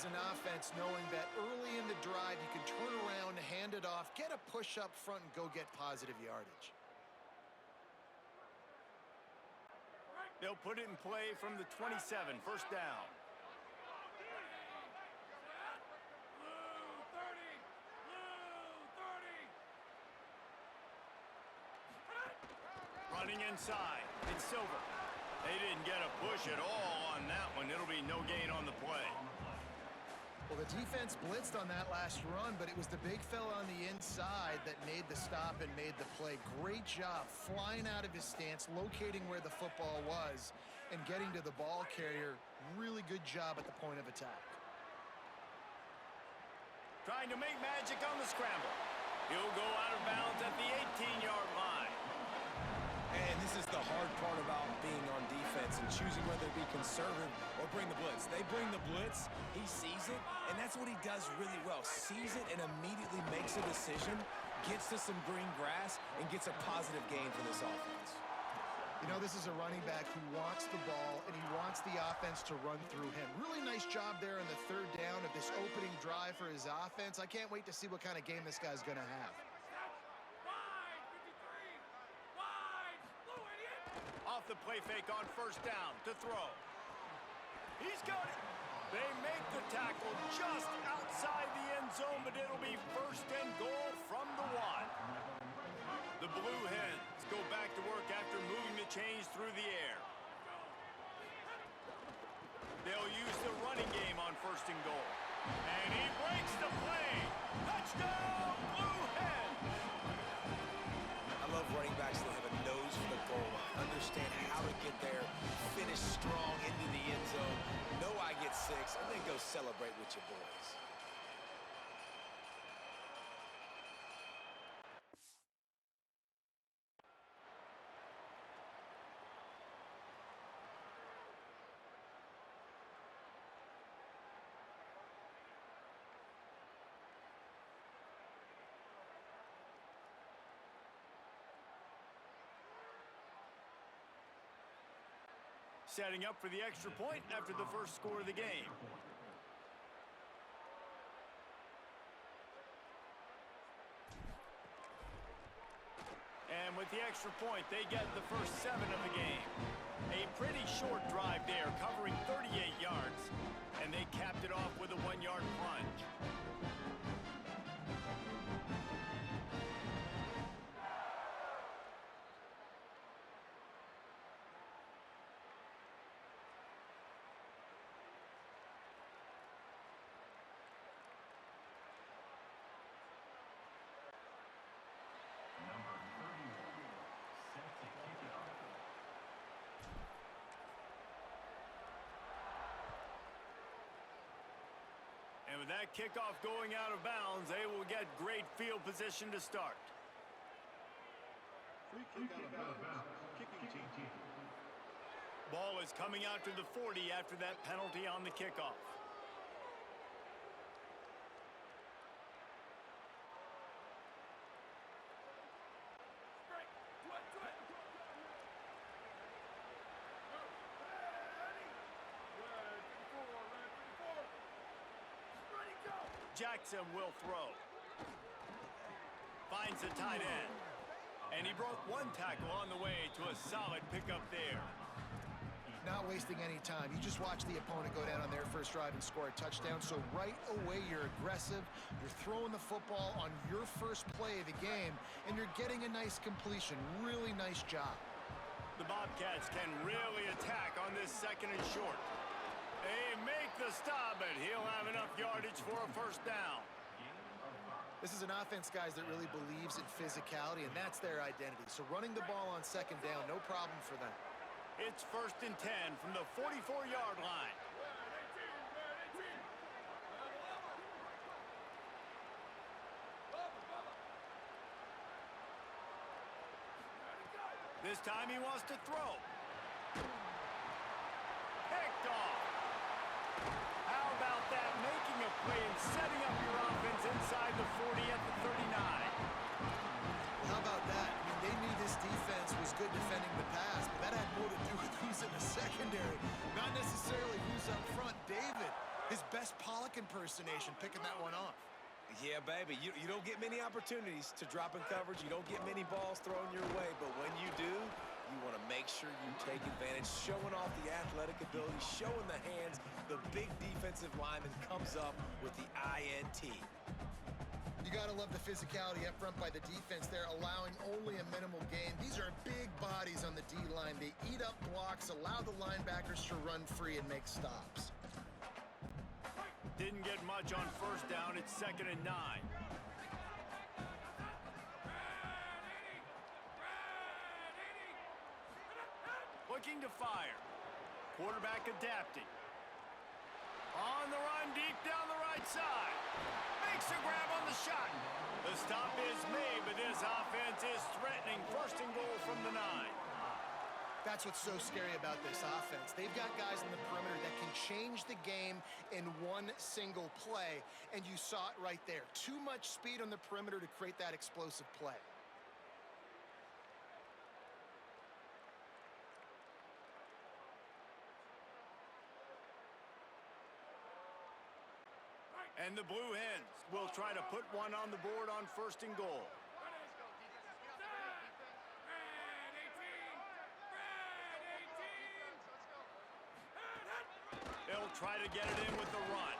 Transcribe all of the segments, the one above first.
as an offense knowing that early in the drive you can turn around, hand it off, get a push up front, and go get positive yardage. They'll put it in play from the 27, first down. Running inside, it's Silver. They didn't get a push at all on that one. It'll be no gain on the play. Well, the defense blitzed on that last run, but it was the big fella on the inside that made the stop and made the play. Great job flying out of his stance, locating where the football was, and getting to the ball carrier. Really good job at the point of attack. Trying to make magic on the scramble. He'll go out of bounds at the 18-yard line. And this is the hard part about being on defense and choosing whether to be conservative or bring the blitz. They bring the blitz, he sees it, and that's what he does really well. Sees it and immediately makes a decision, gets to some green grass, and gets a positive gain for this offense. You know, this is a running back who wants the ball, and he wants the offense to run through him. Really nice job there on the third down of this opening drive for his offense. I can't wait to see what kind of game this guy's going to have. Off the play fake on first down to throw. He's got it. They make the tackle just outside the end zone, but it'll be first and goal from the 1. The Blue Hens go back to work after moving the chains through the air. They'll use the running game on first and goal. And he breaks the play. Touchdown, Blue Hens! I love running backs that have a nose for the goal line, understand how to get there, finish strong into the end zone, know I get 6, and then go celebrate with your boys. Setting up for the extra point after the first score of the game. And with the extra point, they get the first 7 of the game. A pretty short drive there, covering 38 yards. And they capped it off with a 1-yard plunge. And with that kickoff going out of bounds, they will get great field position to start. Free kick out of bounds. Kicking team. Ball is coming out to the 40 after that penalty on the kickoff. Jackson will throw. Finds the tight end. And he broke 1 tackle on the way to a solid pickup there. Not wasting any time. You just watch the opponent go down on their first drive and score a touchdown. So right away, you're aggressive. You're throwing the football on your first play of the game, and you're getting a nice completion. Really nice job. The Bobcats can really attack on this second and short. They make the stop, but he'll have enough yardage for a first down. This is an offense, guys, that really believes in physicality, and that's their identity. So running the ball on second down, no problem for them. It's first and 10 from the 44-yard line. This time he wants to throw. Picked off. How about that? Making a play and setting up your offense inside the 40 at the 39. How about that? I mean, they knew this defense was good defending the pass, but that had more to do with who's in the secondary, not necessarily who's up front. David His best Pollock impersonation, picking that one off. Yeah, baby, you don't get many opportunities to drop in coverage. You don't get many balls thrown your way, but when you do, you want to make sure you take advantage, showing off the athletic ability, showing the hands, the big defensive lineman comes up with the INT. You got to love the physicality up front by the defense there, allowing only a minimal gain. These are big bodies on the D-line. They eat up blocks, allow the linebackers to run free and make stops. Didn't get much on first down. It's 2nd and 9. Looking to fire. Quarterback adapting. On the run, deep down the right side. Makes a grab on the shot. The stop is made, but this offense is threatening. 1st and goal from the 9. That's what's so scary about this offense. They've got guys in the perimeter that can change the game in one single play, and you saw it right there. Too much speed on the perimeter to create that explosive play. And the Blue Hens will try to put one on the board on 1st and goal. They'll try to get it in with the run.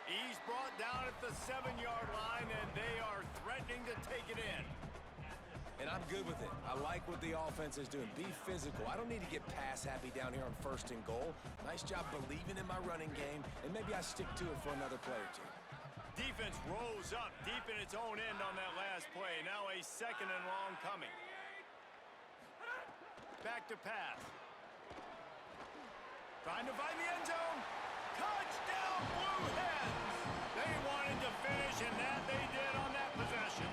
He's brought down at the 7-yard line, and they are threatening to take it in. And I'm good with it. I like what the offense is doing. Be physical. I don't need to get pass happy down here on 1st and goal. Nice job believing in my running game, and maybe I stick to it for another play or two. Defense rose up deep in its own end on that last play. Now a 2nd and long coming. Back to pass. Trying to find the end zone. Touchdown, Blue Hens! They wanted to finish, and that they did on that possession.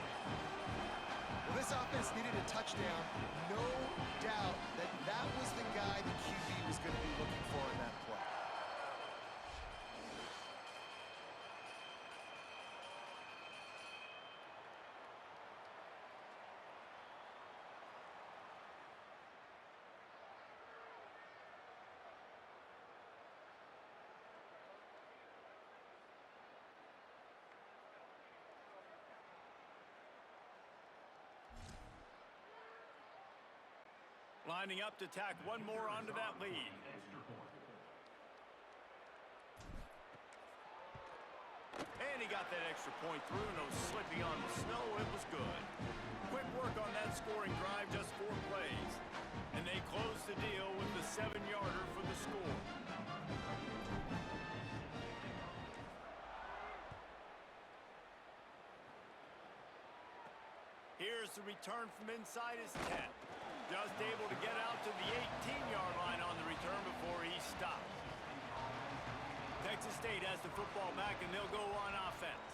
Well, this offense needed a touchdown. No doubt that that was the guy the QB was going to be looking for in that play. Lining up to tack one more onto that lead. And he got that extra point through. No slipping on the snow. It was good. Quick work on that scoring drive, just 4 plays. And they close the deal with the 7-yarder for the score. Here's the return from inside his 10. Just able to get out to the 18-yard line on the return before he stopped. Texas State has the football back, and they'll go on offense.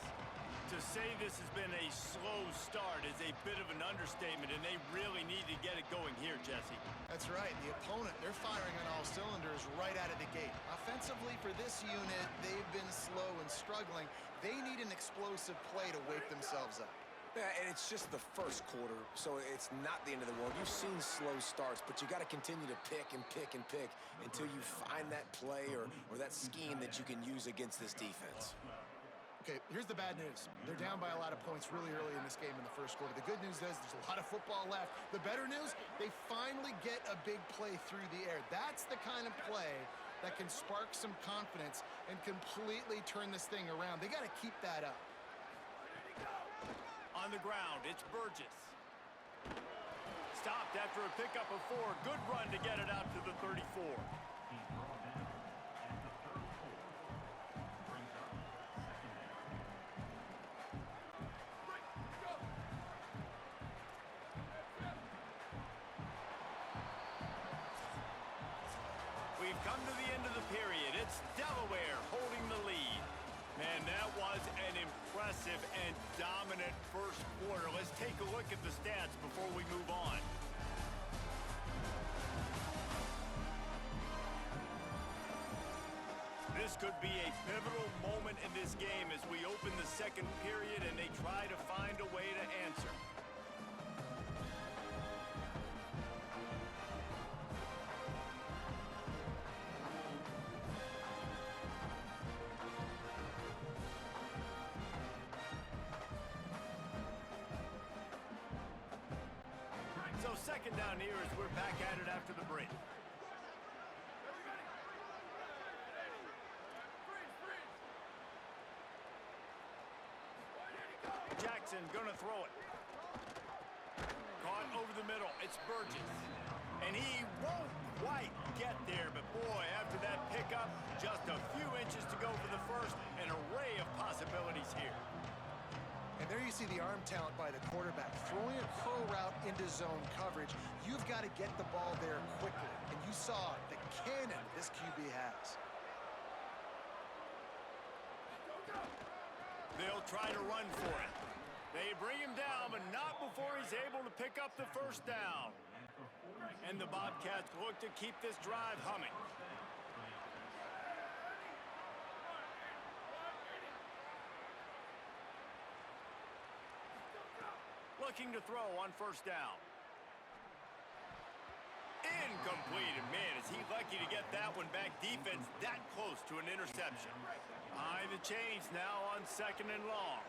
To say this has been a slow start is a bit of an understatement, and they really need to get it going here, Jesse. That's right. The opponent, they're firing on all cylinders right out of the gate. Offensively, for this unit, they've been slow and struggling. They need an explosive play to wake themselves up. Yeah, and it's just the first quarter, so it's not the end of the world. You've seen slow starts, but you got to continue to pick and pick and pick until you find that play or that scheme that you can use against this defense. Okay, here's the bad news. They're down by a lot of points really early in this game in the first quarter. The good news is there's a lot of football left. The better news, they finally get a big play through the air. That's the kind of play that can spark some confidence and completely turn this thing around. They got to keep that up. On the ground, it's Burgess. Stopped after a pickup of 4. Good run to get it out to the 34. We've come to the end of the period. It's Delaware holding the lead. Man, that was an impressive and dominant first quarter. Let's take a look at the stats before we move on. This could be a pivotal moment in this game as we open the second period and they try to find a way to answer. So second down here as we're back at it after the break. Jackson gonna throw it. Caught over the middle. It's Burgess. And he won't quite get there, but boy, after that pickup, just a few inches to go for the first. An array of possibilities here. And there you see the arm talent by the quarterback. Throwing a curl route into zone coverage, you've got to get the ball there quickly. And you saw the cannon this QB has. They'll try to run for it. They bring him down, but not before he's able to pick up the first down. And the Bobcats look to keep this drive humming. Looking to throw on first down. Incomplete. And man, is he lucky to get that one back. Defense that close to an interception. Behind the chains now on second and long.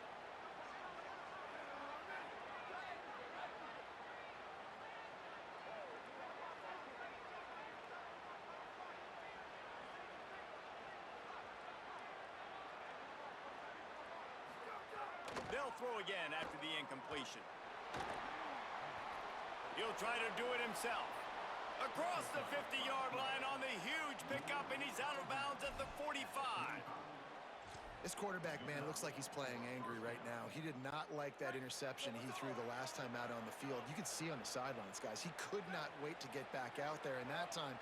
They'll throw again after the incompletion. He'll try to do it himself. Across the 50-yard line on the huge pickup, and he's out of bounds at the 45. This quarterback, man, looks like he's playing angry right now. He did not like that interception he threw the last time out on the field. You could see on the sidelines, guys. He could not wait to get back out there, and that time,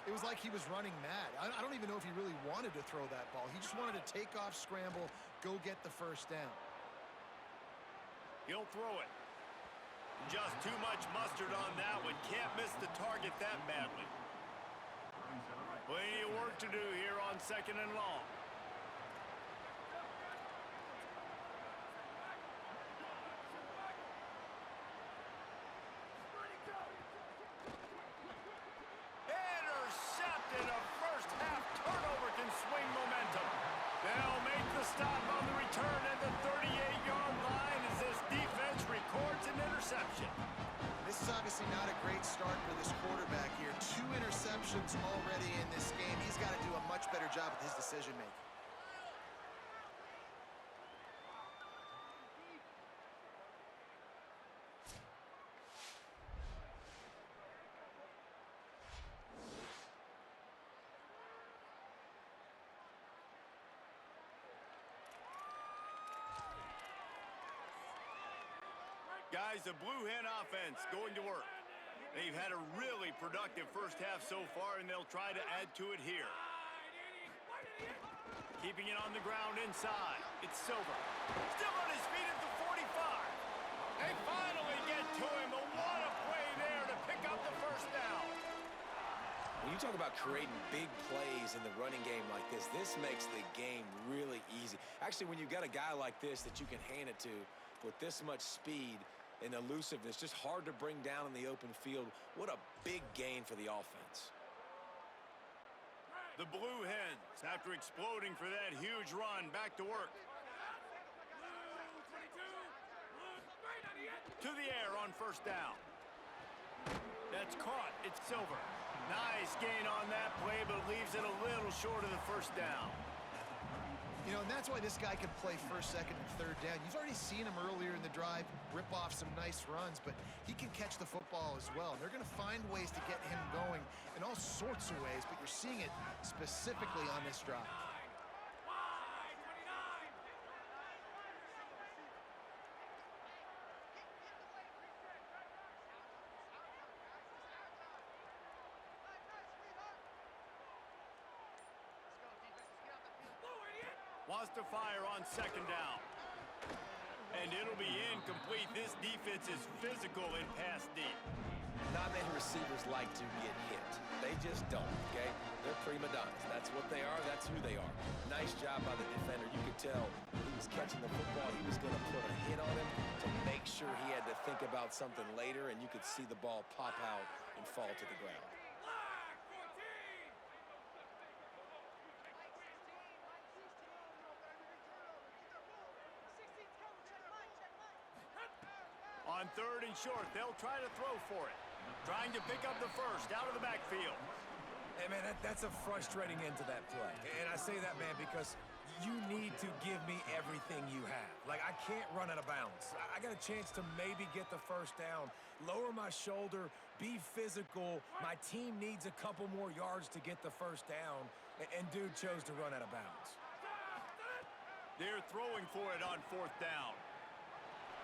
it was like he was running mad. I don't even know if he really wanted to throw that ball. He just wanted to take off, scramble, go get the first down. He'll throw it. Just too much mustard on that one. Can't miss the target that badly. Plenty of work to do here on second and long. Intercepted. A first half turnover can swing momentum. They'll make the stop on the return at the 38-yard line as this defense records an interception. This is obviously not a great start for this quarterback here. 2 interceptions already in this game. He's got to do a much better job with his decision-making. Guys, the Blue Hen offense going to work. They've had a really productive first half so far, and they'll try to add to it here. Keeping it on the ground inside. It's Silver. Still on his feet at the 45. They finally get to him. But what a play there to pick up the first down. When you talk about creating big plays in the running game like this makes the game really easy. Actually, when you've got a guy like this that you can hand it to with this much speed and elusiveness, just hard to bring down in the open field. What a big gain for the offense. The Blue Hens, after exploding for that huge run, back to work. To the air on first down. That's caught. It's Silver. Nice gain on that play, but leaves it a little short of the first down. You know, and that's why this guy can play first, second, and third down. You've already seen him earlier in the drive rip off some nice runs, but he can catch the football as well. They're going to find ways to get him going in all sorts of ways, but you're seeing it specifically on this drive. Wants to fire on second down. And it'll be incomplete. This defense is physical in pass deep. Not many receivers like to get hit. They just don't, okay? They're prima donnas. That's what they are. That's who they are. Nice job by the defender. You could tell he was catching the football. He was going to put a hit on him to make sure he had to think about something later, and you could see the ball pop out and fall to the ground. On third and short, they'll try to throw for it. Trying to pick up the first out of the backfield. Hey, man, that's a frustrating end to that play. And I say that, man, because you need to give me everything you have. Like, I can't run out of bounds. I got a chance to maybe get the first down, lower my shoulder, be physical. My team needs a couple more yards to get the first down, and dude chose to run out of bounds. They're throwing for it on fourth down.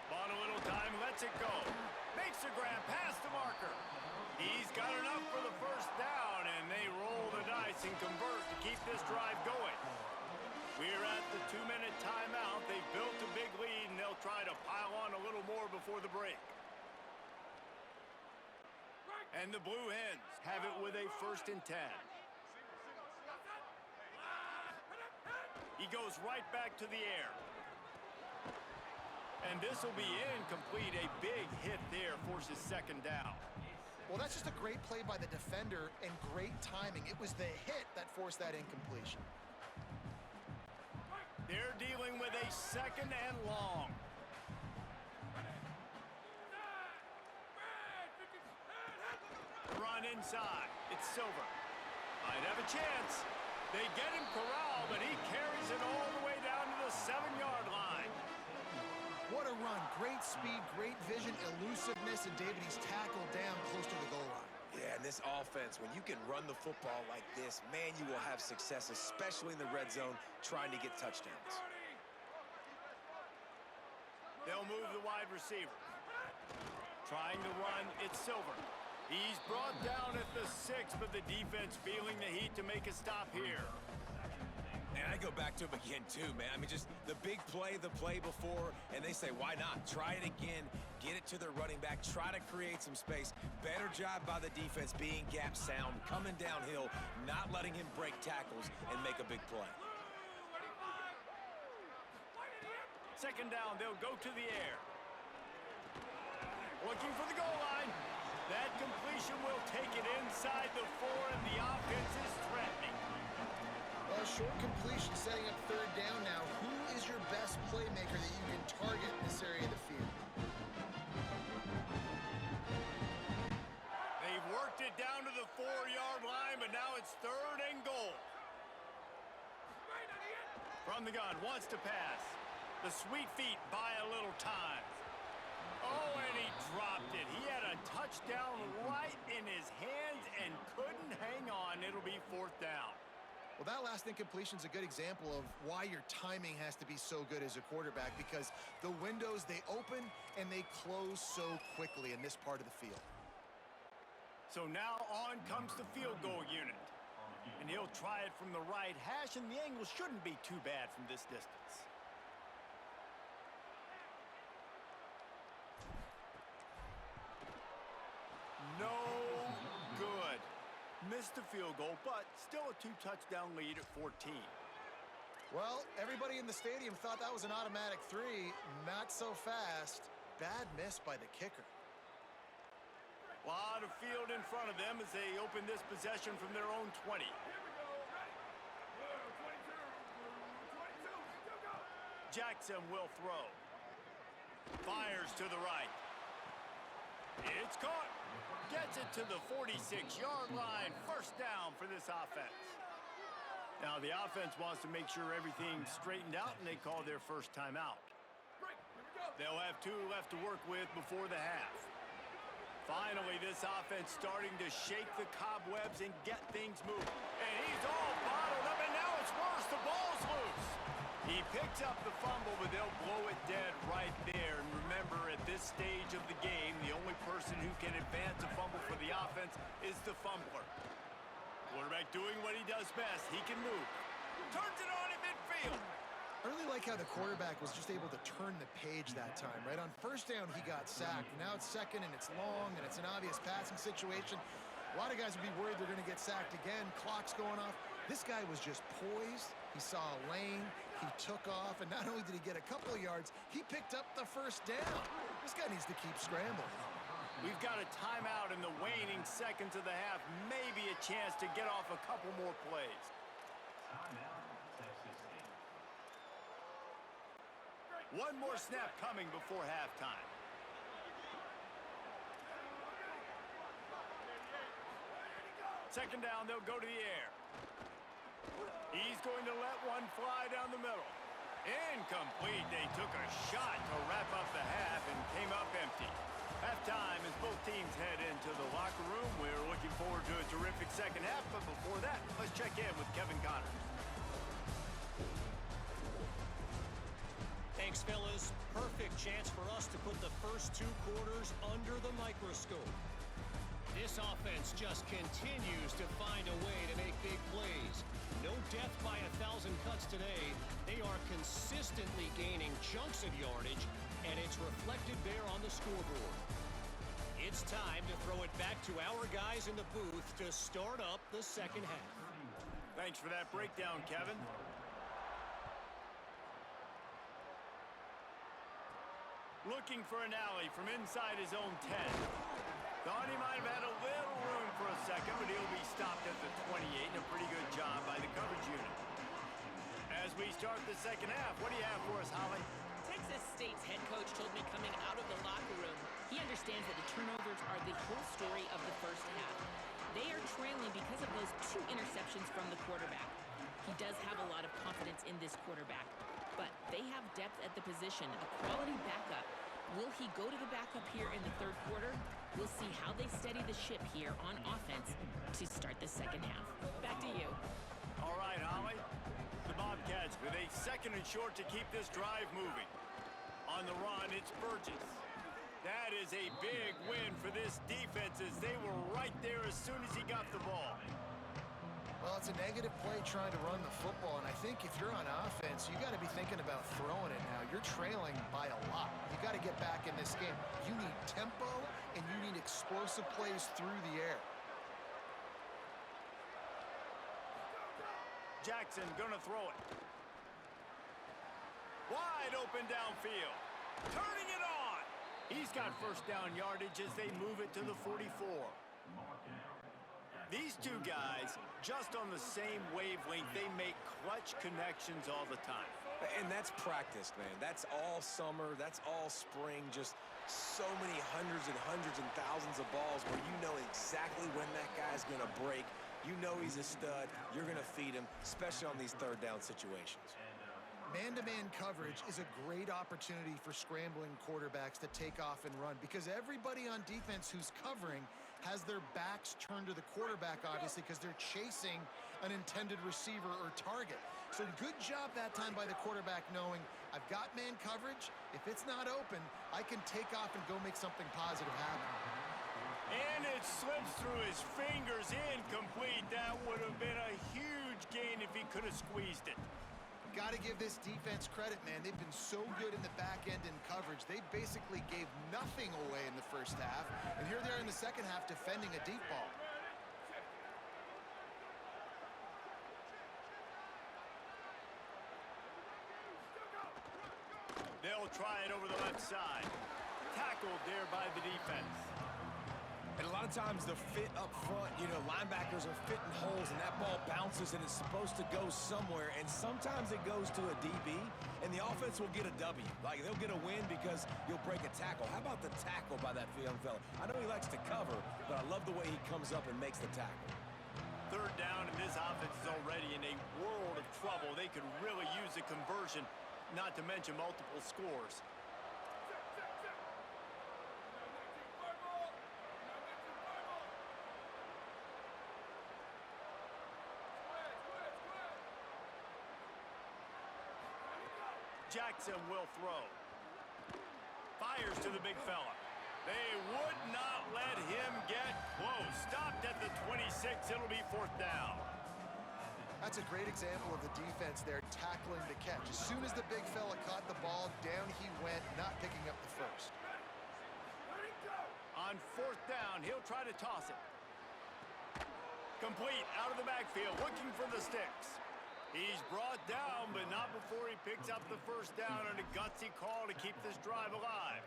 Bought a little time, lets it go. Makes the grab past the marker. He's got enough for the first down, and they roll the dice and convert to keep this drive going. We're at the 2-minute timeout. They've built a big lead, and they'll try to pile on a little more before the break. And the Blue Hens have it with a 1st and 10. He goes right back to the air. And this will be incomplete. A big hit there forces 2nd down. Well, that's just a great play by the defender and great timing. It was the hit that forced that incompletion. They're dealing with a 2nd and long. Run inside. It's Silver. Might have a chance. They get him corralled, but he carries it all the way down to the 7-yard line. What a run. Great speed, great vision, elusiveness, and David, he's tackled down close to the goal line. Yeah, and this offense, when you can run the football like this, man, you will have success, especially in the red zone, trying to get touchdowns. They'll move the wide receiver. Trying to run, it's Silver. He's brought down at the 6, but the defense feeling the heat to make a stop here. And I go back to him again, too, man. I mean, just the big play, the play before, and they say, why not? Try it again, get it to their running back, try to create some space. Better job by the defense being gap sound, coming downhill, not letting him break tackles and make a big play. 2nd down, they'll go to the air. Looking for the goal line. That completion will take it inside the 4, and the offense is threatening. Well, short completion setting up 3rd down now. Who is your best playmaker that you can target in this area of the field? They've worked it down to the 4-yard line, but now it's 3rd and goal. From the gun, wants to pass. The sweet feet buy a little time. Oh, and he dropped it. He had a touchdown right in his hands and couldn't hang on. It'll be 4th down. Well, that last incompletion is a good example of why your timing has to be so good as a quarterback, because the windows, they open and they close so quickly in this part of the field. So now on comes the field goal unit. And he'll try it from the right hash, and the angle shouldn't be too bad from this distance. No good. Missed the field goal, but still a 2-touchdown lead at 14. Well, everybody in the stadium thought that was an automatic 3. Not so fast. Bad miss by the kicker. A lot of field in front of them as they open this possession from their own 20. Jackson will throw. Fires to the right. It's caught. Gets it to the 46-yard line. 1st down for this offense. Now the offense wants to make sure everything's straightened out, and they call their first timeout. They'll have 2 left to work with before the half. Finally, this offense starting to shake the cobwebs and get things moving. And he's all bottled up, and now it's worse. The ball's loose. He picks up the fumble, but they'll blow it dead right there. And remember, at this stage of the game, the only person who can advance a fumble for the offense is the fumbler. Quarterback doing what he does best. He can move. Turns it on in midfield. I really like how the quarterback was just able to turn the page that time, right? On 1st down, he got sacked. Now it's 2nd, and it's long, and it's an obvious passing situation. A lot of guys would be worried they're going to get sacked again. Clock's going off. This guy was just poised. He saw a lane. He took off, and not only did he get a couple of yards, he picked up the 1st down. This guy needs to keep scrambling. We've got a timeout in the waning seconds of the half. Maybe a chance to get off a couple more plays. One more snap coming before halftime. second down, they'll go to the air. He's going to let one fly down the middle. Incomplete. They took a shot to wrap up the half and came up empty. Halftime as both teams head into the locker room. We're looking forward to a terrific second half, but before that, let's check in with Kevin Connors. Thanks, fellas. Perfect chance for us to put the first 2 quarters under the microscope. This offense just continues to find a way to make big plays. No death by 1,000 cuts today. They are consistently gaining chunks of yardage, and it's reflected there on the scoreboard. It's time to throw it back to our guys in the booth to start up the second half. Thanks for that breakdown, Kevin. Looking for an alley from inside his own 10. Thought he might have had a little room for a second, but he'll be stopped at the 28, and a pretty good job by the coverage unit. As we start the second half, what do you have for us, Holly? Texas State's head coach told me coming out of the locker room, he understands that the turnovers are the whole story of the first half. They are trailing because of those 2 interceptions from the quarterback. He does have a lot of confidence in this quarterback, but they have depth at the position, a quality backup. Will he go to the backup here in the third quarter? We'll see how they steady the ship here on offense to start the second half. Back to you. All right, Holly. The Bobcats with a second and short to keep this drive moving. On the run, it's Burgess. That is a big win for this defense as they were right there as soon as he got the ball. Well, it's a negative play trying to run the football, and I think if you're on offense, you got to be thinking about throwing it now. You're trailing by a lot. You got to get back in this game. You need tempo, and you need explosive plays through the air. Jackson gonna throw it. Wide open downfield. Turning it on. He's got first down yardage as they move it to the 44. These 2 guys, just on the same wavelength, they make clutch connections all the time. And that's practice, man. That's all summer. That's all spring. Just so many hundreds and thousands of balls where you know exactly when that guy's going to break. You know he's a stud. You're going to feed him, especially on these third down situations. Man-to-man coverage is a great opportunity for scrambling quarterbacks to take off and run because everybody on defense who's covering has their backs turned to the quarterback, obviously, because they're chasing an intended receiver or target. So good job that time by the quarterback knowing I've got man coverage. If it's not open, I can take off and go make something positive happen. And it slips through his fingers, incomplete. That would have been a huge gain if he could have squeezed it. Got to give this defense credit, man. They've been so good in the back end in coverage. They basically gave nothing away in the first half. And here they are in the second half defending a deep ball. They'll try it over the left side. Tackled there by the defense. And a lot of times the fit up front, you know, linebackers are fitting holes and that ball bounces and it's supposed to go somewhere. And sometimes it goes to a DB and the offense will get a W. Like they'll get a win because you'll break a tackle. How about the tackle by that young fella? I know he likes to cover, but I love the way he comes up and makes the tackle. Third down, and this offense is already in a world of trouble. They could really use a conversion, not to mention multiple scores. Jackson will throw. Fires to the big fella. They would not let him get close. Stopped at the 26. It'll be fourth down. That's a great example of the defense there tackling the catch. As soon as the big fella caught the ball, down he went, not picking up the first. On fourth down, he'll try to toss it. Complete out of the backfield, looking for the sticks. He's brought down, but not before he picks up the first down on a gutsy call to keep this drive alive.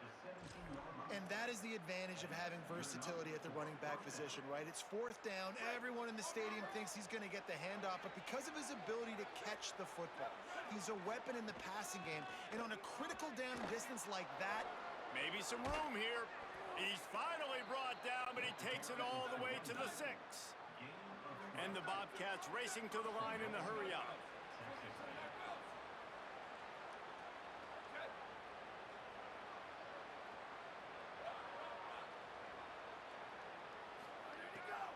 And that is the advantage of having versatility at the running back position, right? It's fourth down. Everyone in the stadium thinks he's going to get the handoff, but because of his ability to catch the football, he's a weapon in the passing game. And on a critical down distance like that, maybe some room here. He's finally brought down, but he takes it all the way to the 6. And the Bobcats racing to the line in the hurry up.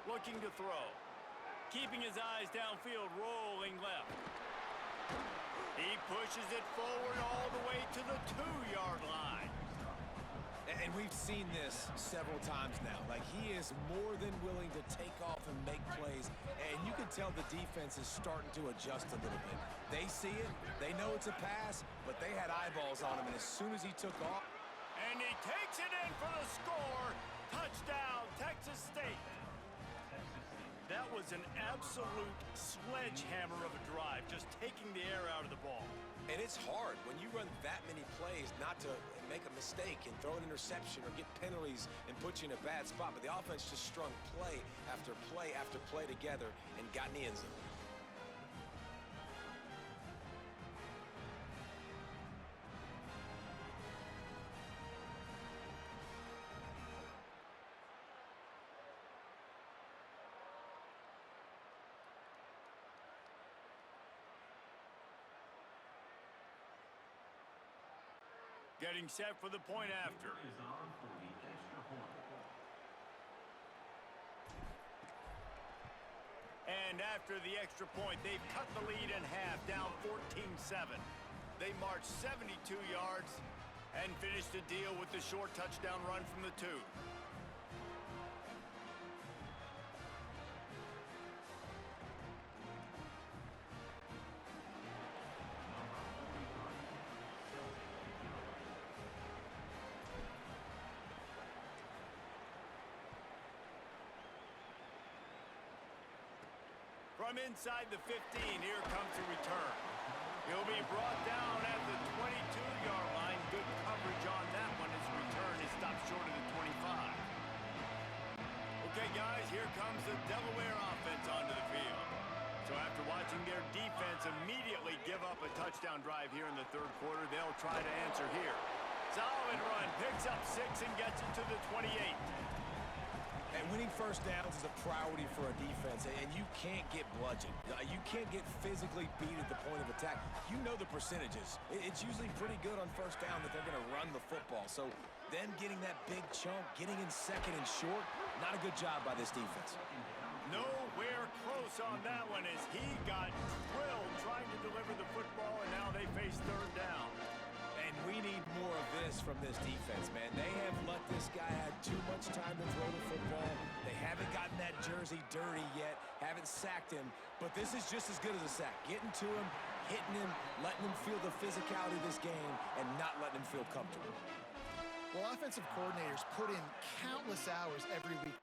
Looking to throw. Keeping his eyes downfield, rolling left. He pushes it forward all the way to the 2-yard line. And we've seen this several times now. Like, he is more than willing to take off and make plays. And you can tell the defense is starting to adjust a little bit. They see it. They know it's a pass, but they had eyeballs on him. And as soon as he took off. And he takes it in for the score. Touchdown, Texas State. That was an absolute sledgehammer of a drive, just taking the air out of the ball. And it's hard when you run that many plays not to make a mistake and throw an interception or get penalties and put you in a bad spot. But the offense just strung play after play after play together and got in the end zone. Getting set for the point after. Is on for the extra point. And after the extra point, they've cut the lead in half, down 14-7. They marched 72 yards and finished the deal with the short touchdown run from the 2. From inside the 15, here comes the return. He'll be brought down at the 22-yard line. Good coverage on that one. His return is stopped short of the 25. Okay, guys, here comes the Delaware offense onto the field. So after watching their defense immediately give up a touchdown drive here in the third quarter, they'll try to answer here. Solid run, picks up 6 and gets it to the 28. And winning first downs is a priority for a defense, and you can't get bludgeoned. You can't get physically beat at the point of attack. You know the percentages. It's usually pretty good on first down that they're going to run the football. So then getting that big chunk, getting in second and short, not a good job by this defense. Nowhere close on that one as he got drilled trying to deliver the football, and now they face third down. And we need more of this from this defense, man. They have let this guy have too much time to throw the football. They haven't gotten that jersey dirty yet, haven't sacked him, but this is just as good as a sack. Getting to him, hitting him, letting him feel the physicality of this game, and not letting him feel comfortable. Well, offensive coordinators put in countless hours every week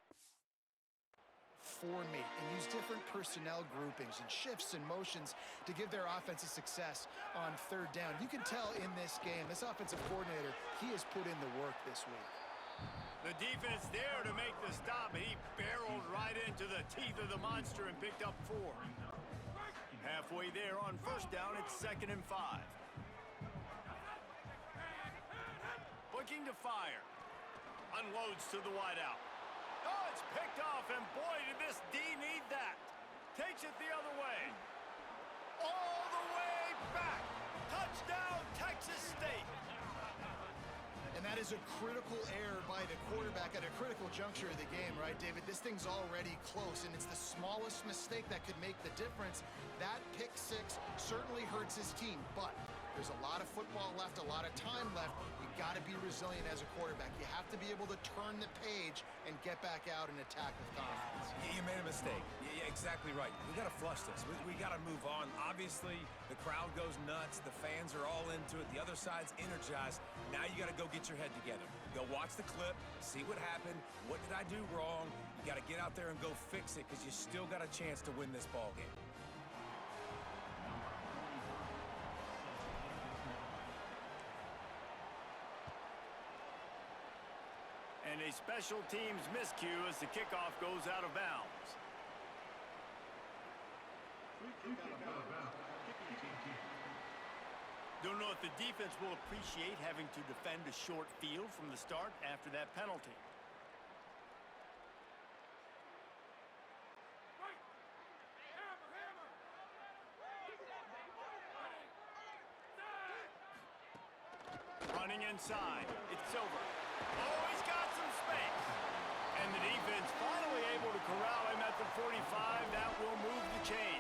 formate and use different personnel groupings and shifts and motions to give their offensive success on third down. You can tell in this game, this offensive coordinator, he has put in the work this week. The defense there to make the stop, and he barreled right into the teeth of the monster and picked up 4. Halfway there on first down, it's 2nd and 5. Looking to fire. Unloads to the wideout. Oh, it's picked off, and boy, did this D need that. Takes it the other way. All the way back. Touchdown, Texas State. And that is a critical error by the quarterback at a critical juncture of the game, right, David? This thing's already close, and it's the smallest mistake that could make the difference. That pick 6 certainly hurts his team, but there's a lot of football left, a lot of time left. You got to be resilient as a quarterback. You have to be able to turn the page and get back out and attack with confidence. You made a mistake. Yeah, exactly right. We got to flush this. We got to move on. Obviously, the crowd goes nuts. The fans are all into it. The other side's energized. Now you got to go get your head together. Go watch the clip, see what happened. What did I do wrong? You got to get out there and go fix it because you still got a chance to win this ball game. And a special teams miscue as the kickoff goes out of bounds. Don't know if the defense will appreciate having to defend a short field from the start after that penalty. Running inside. It's Silver. Oh, he's got some space. And the defense finally able to corral him at the 45. That will move the chain.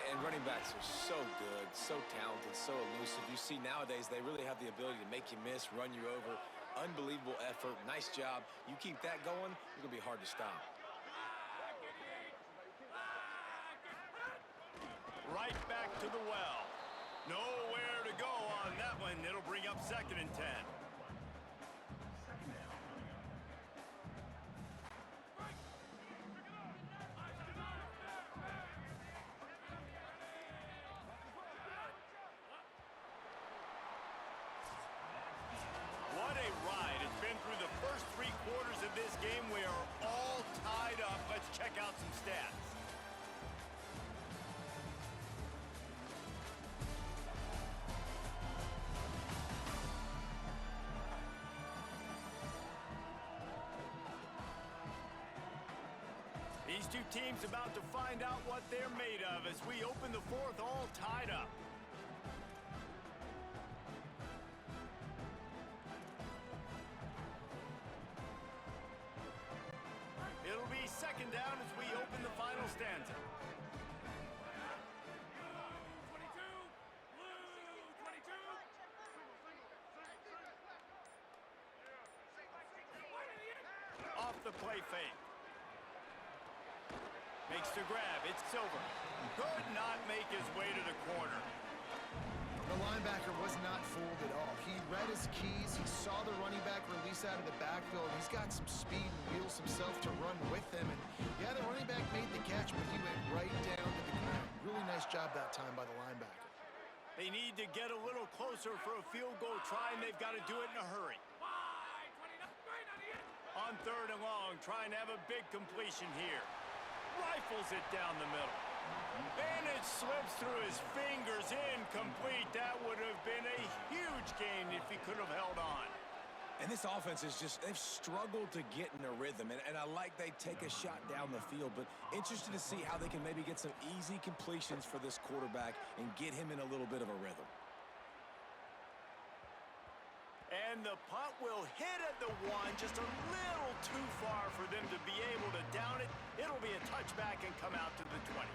And running backs are so good, so talented, so elusive. You see nowadays they really have the ability to make you miss, run you over. Unbelievable effort. Nice job. You keep that going, it's going to be hard to stop. Right back to the well. Nowhere to go on that one. It'll bring up 2nd and 10. What a ride. It's been through the first 3 quarters of this game. We are all tied up. Let's check out some stats. These two teams about to find out what they're made of as we open the 4th all tied up. It'll be 2nd down as we open the final stanza. Off the play fake. Makes the grab. It's Silver. Could not make his way to the corner. The linebacker was not fooled at all. He read his keys. He saw the running back release out of the backfield. He's got some speed and wheels himself to run with him. And yeah, the running back made the catch, but he went right down to the ground. Really nice job that time by the linebacker. They need to get a little closer for a field goal try, and they've got to do it in a hurry. On 3rd and long, trying to have a big completion here. Rifles it down the middle. And it slips through his fingers, incomplete. That would have been a huge gain if he could have held on. And this offense is just, they've struggled to get in a rhythm. And I like they take a shot down the field, but interested to see how they can maybe get some easy completions for this quarterback and get him in a little bit of a rhythm. And the punt will hit at the 1, just a little too far for them to be able to down it. It'll be a touchback and come out to the 20.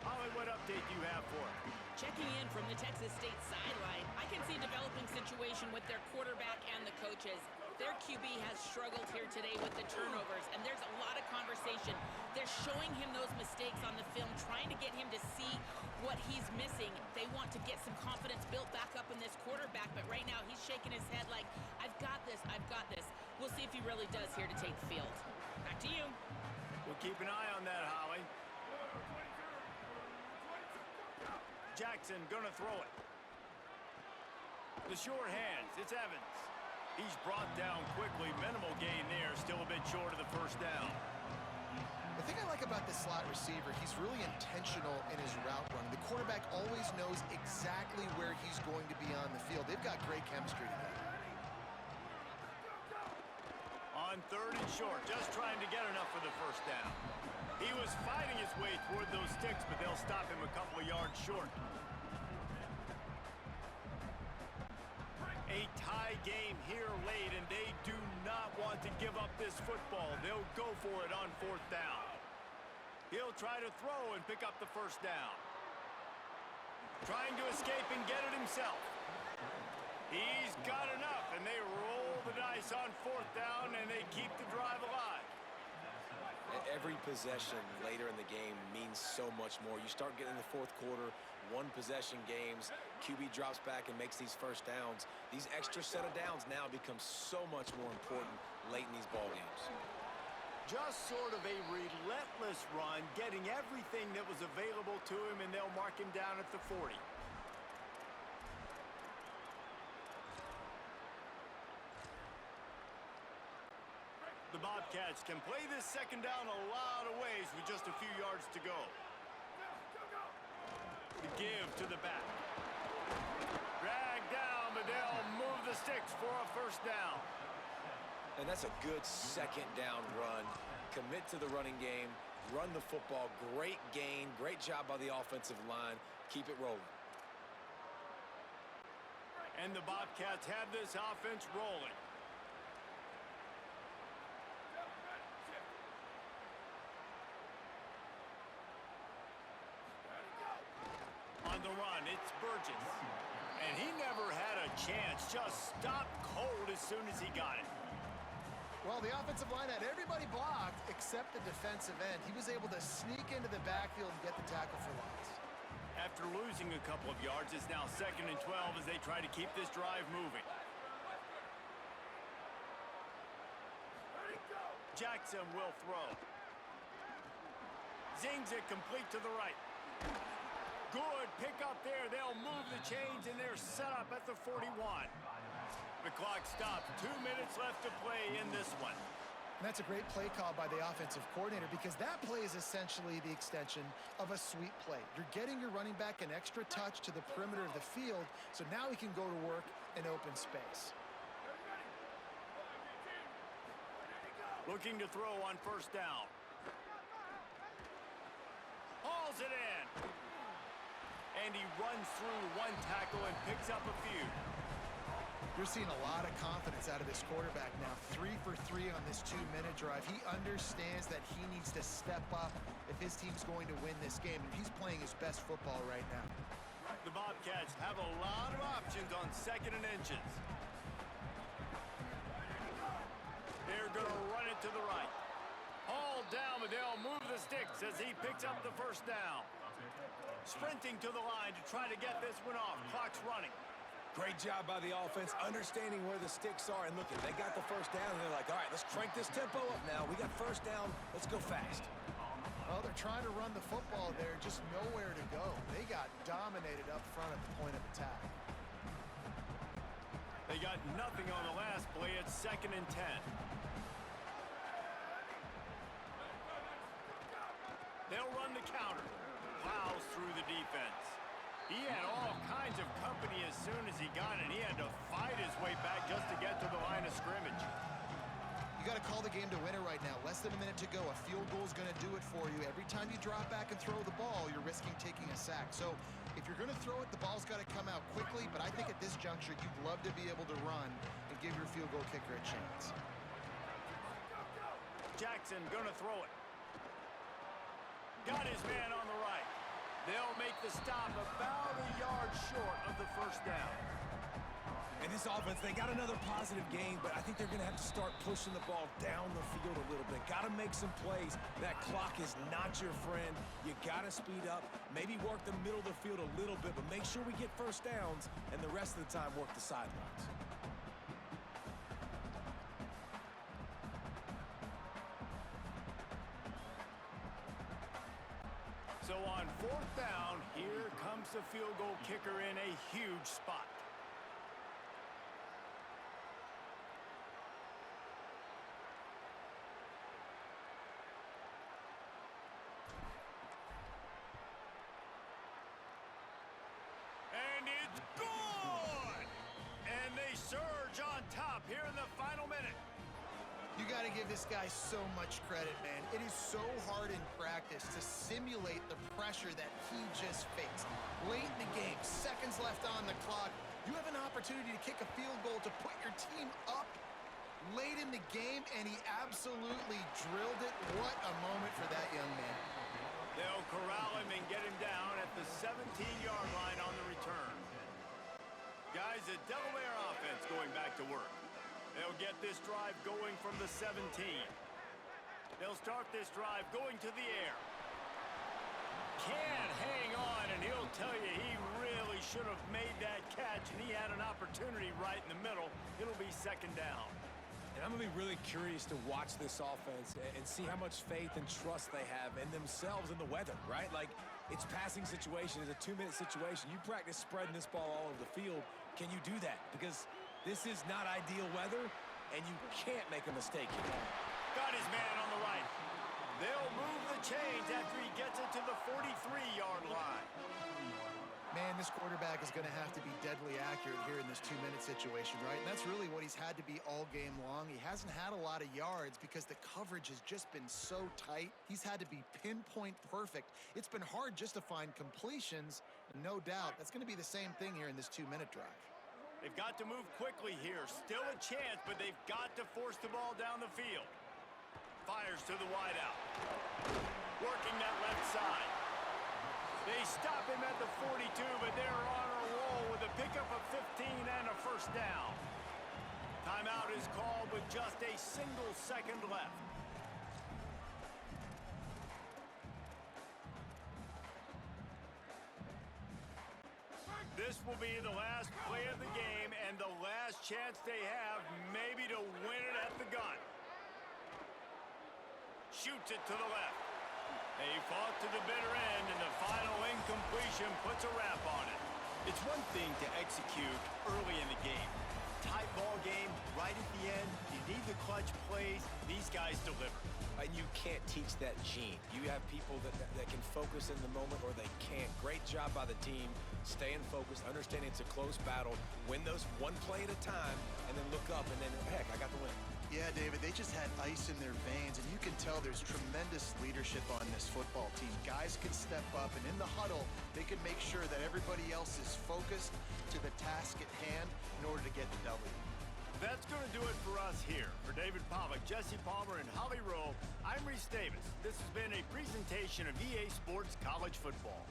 Holly, what update do you have for us? Checking in from the Texas State sideline, I can see a developing situation with their quarterback and the coaches. Their QB has struggled here today with the turnovers, and there's a lot of conversation. They're showing him those mistakes on the film, trying to get him to see what he's missing. They want to get some confidence built back up in this quarterback, but right now he's shaking his head like, I've got this, I've got this. We'll see if he really does here to take the field. Back to you. We'll keep an eye on that, Holly. Jackson gonna throw it. The sure hands, it's Evans. He's brought down quickly, minimal gain there, still a bit short of the 1st down. The thing I like about this slot receiver, he's really intentional in his route running. The quarterback always knows exactly where he's going to be on the field. They've got great chemistry together. On 3rd and short, just trying to get enough for the 1st down. He was fighting his way toward those sticks, but they'll stop him a couple of yards short. A tie game here late, and they do not want to give up this football. They'll go for it on 4th down. He'll try to throw and pick up the 1st down. Trying to escape and get it himself. He's got enough, and they roll the dice on 4th down, and they keep the drive alive. Every possession later in the game means so much more. You start getting in the 4th quarter, 1-possession games, QB drops back and makes these 1st downs. These extra set of downs now become so much more important late in these ball games. Just sort of a relentless run, getting everything that was available to him, and they'll mark him down at the 40. The Bobcats can play this 2nd down a lot of ways with just a few yards to go. The give to the back. Drag down, but they'll move the sticks for a 1st down. And that's a good 2nd down run. Commit to the running game, run the football. Great gain, great job by the offensive line. Keep it rolling. And the Bobcats have this offense rolling. On the run, it's Burgess. And he never had a chance. Just stopped cold as soon as he got it. Well, the offensive line had everybody blocked except the defensive end. He was able to sneak into the backfield and get the tackle for loss. After losing a couple of yards, it's now 2nd and 12 as they try to keep this drive moving. Jackson will throw. Zings it complete to the right. Good pick up there. They'll move the chains, and they're set up at the 41. The clock stops. 2 minutes left to play in this one. And that's a great play call by the offensive coordinator because that play is essentially the extension of a sweep play. You're getting your running back an extra touch to the perimeter of the field, so now he can go to work in open space. Looking to throw on 1st down. Hauls it in. And he runs through one tackle and picks up a few. You're seeing a lot of confidence out of this quarterback now. 3 for 3 on this 2-minute drive. He understands that he needs to step up if his team's going to win this game, and he's playing his best football right now. The Bobcats have a lot of options on 2nd and inches. They're going to run it to the right. Hauled down, but they'll move the sticks as he picks up the 1st down. Sprinting to the line to try to get this one off. Clock's running. Great job by the offense, understanding where the sticks are. And look, they got the 1st down, and they're like, all right, let's crank this tempo up now. We got 1st down. Let's go fast. Well, they're trying to run the football there, just nowhere to go. They got dominated up front at the point of attack. They got nothing on the last play. It's 2nd and 10. They'll run the counter. Plows through the defense. He had all kinds of company as soon as he got it. He had to fight his way back just to get to the line of scrimmage. You got to call the game to win it right now. Less than a minute to go. A field goal is going to do it for you. Every time you drop back and throw the ball, you're risking taking a sack. So if you're going to throw it, the ball's got to come out quickly. But I think at this juncture, you'd love to be able to run and give your field goal kicker a chance. Jackson going to throw it. Got his man on the right. They'll make the stop about a yard short of the 1st down. In this offense, they got another positive game, but I think they're going to have to start pushing the ball down the field a little bit. Got to make some plays. That clock is not your friend. You got to speed up, maybe work the middle of the field a little bit, but make sure we get 1st downs, and the rest of the time work the sidelines. So on 4th down, here comes the field goal kicker in a huge spot. And it's good! And they surge on top here in the final minute. You got to give this guy so much credit, man. It is so hard in practice to simulate the pressure that he just faced. Late in the game, seconds left on the clock, you have an opportunity to kick a field goal to put your team up late in the game, and he absolutely drilled it. What a moment for that young man. They'll corral him and get him down at the 17-yard line on the return. Guys, the Delaware offense going back to work. They'll get this drive going from the 17. They'll start this drive going to the air. Can't hang on, and he'll tell you he really should have made that catch, and he had an opportunity right in the middle. It'll be 2nd down. And I'm going to be really curious to watch this offense and see how much faith and trust they have in themselves and the weather, right? Like, it's passing situation. It's a 2-minute situation. You practice spreading this ball all over the field. Can you do that? Because this is not ideal weather, and you can't make a mistake here. Got his man on the right. They'll move the chains after he gets it to the 43-yard line. Man, this quarterback is going to have to be deadly accurate here in this 2-minute situation, right? And that's really what he's had to be all game long. He hasn't had a lot of yards because the coverage has just been so tight. He's had to be pinpoint perfect. It's been hard just to find completions, and no doubt that's going to be the same thing here in this 2-minute drive. They've got to move quickly here. Still a chance, but they've got to force the ball down the field. Fires to the wideout. Working that left side. They stop him at the 42, but they're on a roll with a pickup of 15 and a first down. Timeout is called with just a single second left. This will be the last play of the game and the last chance they have maybe to win it at the gun. Shoots it to the left. They fought to the bitter end, and the final incompletion puts a wrap on it. It's one thing to execute early in the game. Tight ball game, right at the end. You need the clutch plays. These guys deliver. And you can't teach that gene. You have people that can focus in the moment or they can't. Great job by the team, staying focused, understanding it's a close battle, win those one play at a time, and then look up and then, heck, I got the win. Yeah, David, they just had ice in their veins, and you can tell there's tremendous leadership on this football team. Guys can step up, and in the huddle, they can make sure that everybody else is focused to the task at hand in order to get the W. That's going to do it for us here. For David Pollack, Jesse Palmer, and Holly Rowe, I'm Reese Davis. This has been a presentation of EA Sports College Football.